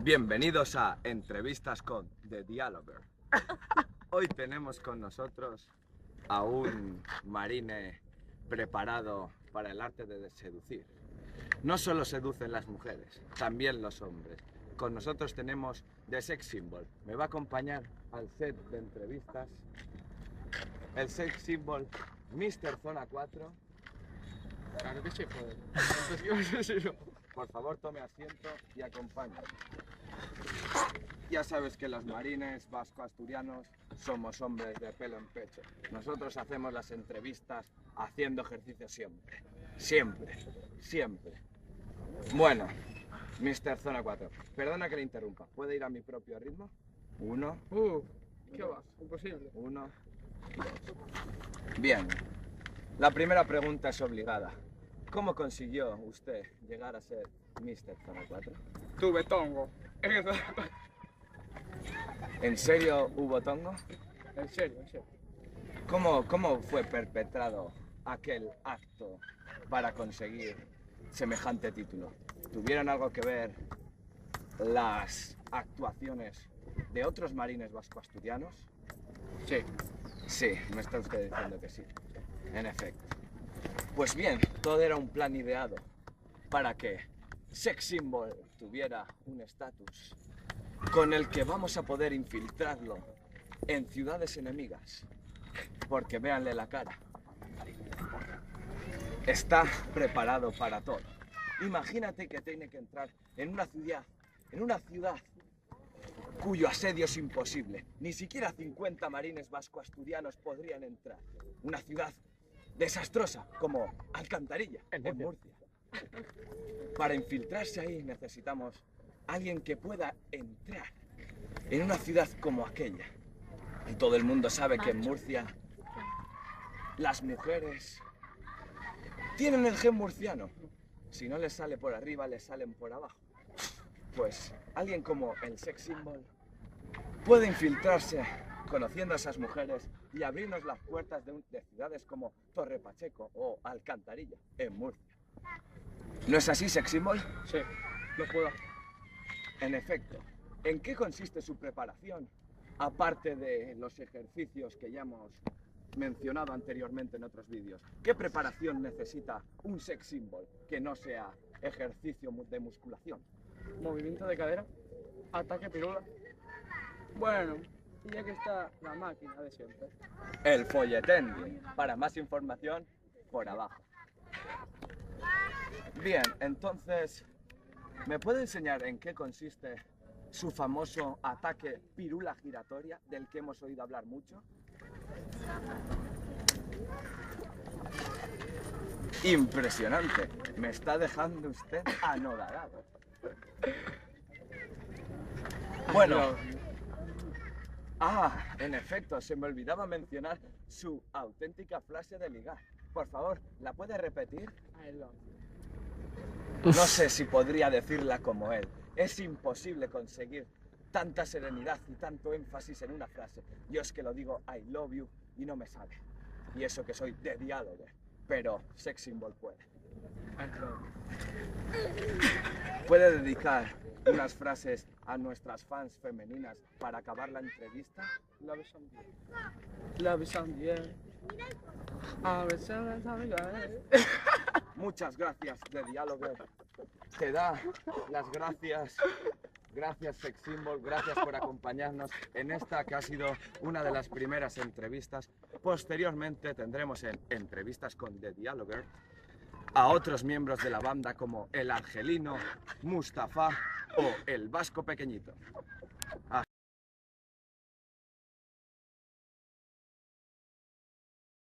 Bienvenidos a Entrevistas con The Dialoguer. Hoy tenemos con nosotros a un marine preparado para el arte de seducir. No solo seducen las mujeres, también los hombres. Con nosotros tenemos The Sex Symbol. Me va a acompañar al set de entrevistas el Sex Symbol Mr. Zona 4. Claro que sí, joder. Entonces, ¿qué vas a decir? Por favor, tome asiento y acompáñame. Ya sabes que los marines vasco-asturianos somos hombres de pelo en pecho. Nosotros hacemos las entrevistas haciendo ejercicio siempre. Siempre, siempre. Bueno, Mr. Zona 4, perdona que le interrumpa. ¿Puede ir a mi propio ritmo? 1, ¿Qué va? Imposible. 1, 2. Bien. La primera pregunta es obligada. ¿Cómo consiguió usted llegar a ser Mr. Zona 4? Tuve tongo. ¿En serio hubo tongo? En serio, en serio. ¿Cómo fue perpetrado aquel acto para conseguir semejante título? ¿Tuvieron algo que ver las actuaciones de otros marines vasco-asturianos? Sí. Sí, me está usted diciendo que sí. En efecto. Pues bien, todo era un plan ideado para que Sex Symbol tuviera un estatus con el que vamos a poder infiltrarlo en ciudades enemigas. Porque véanle la cara. Está preparado para todo. Imagínate que tiene que entrar en una ciudad cuyo asedio es imposible. Ni siquiera 50 marines vasco-asturianos podrían entrar. Una ciudad desastrosa como Alcantarilla, en Murcia. Para infiltrarse ahí necesitamos alguien que pueda entrar en una ciudad como aquella. Y todo el mundo sabe que en Murcia las mujeres tienen el gen murciano. Si no les sale por arriba, les salen por abajo. Pues alguien como el Sex Symbol puede infiltrarse conociendo a esas mujeres y abrirnos las puertas de ciudades como Torre Pacheco o Alcantarilla, en Murcia. ¿No es así, Sex Symbol? Sí, lo puedo. En efecto. ¿En qué consiste su preparación? Aparte de los ejercicios que ya hemos mencionado anteriormente en otros vídeos. ¿Qué preparación necesita un Sex Symbol que no sea ejercicio de musculación? Movimiento de cadera, ataque pirula. Bueno, y ya que está la máquina de siempre. El folletén. Para más información, por abajo. Bien, entonces, ¿me puede enseñar en qué consiste su famoso ataque pirula giratoria del que hemos oído hablar mucho? Impresionante. Me está dejando usted anodado. Bueno. En efecto, se me olvidaba mencionar su auténtica frase de ligar. Por favor, ¿la puede repetir? No sé si podría decirla como él. Es imposible conseguir tanta serenidad y tanto énfasis en una frase. Yo es que lo digo I love you y no me sale. Y eso que soy de diálogo, pero Sex Symbol puede. ¿Puede dedicar unas frases a nuestras fans femeninas para acabar la entrevista? Love is on the air. Love is on the air. Muchas gracias, The Dialoguer. Te da las gracias. Gracias, Sex Symbol. Gracias por acompañarnos en esta que ha sido una de las primeras entrevistas. Posteriormente tendremos en Entrevistas con The Dialoguer a otros miembros de la banda como el Argelino, Mustafa o el Vasco Pequeñito.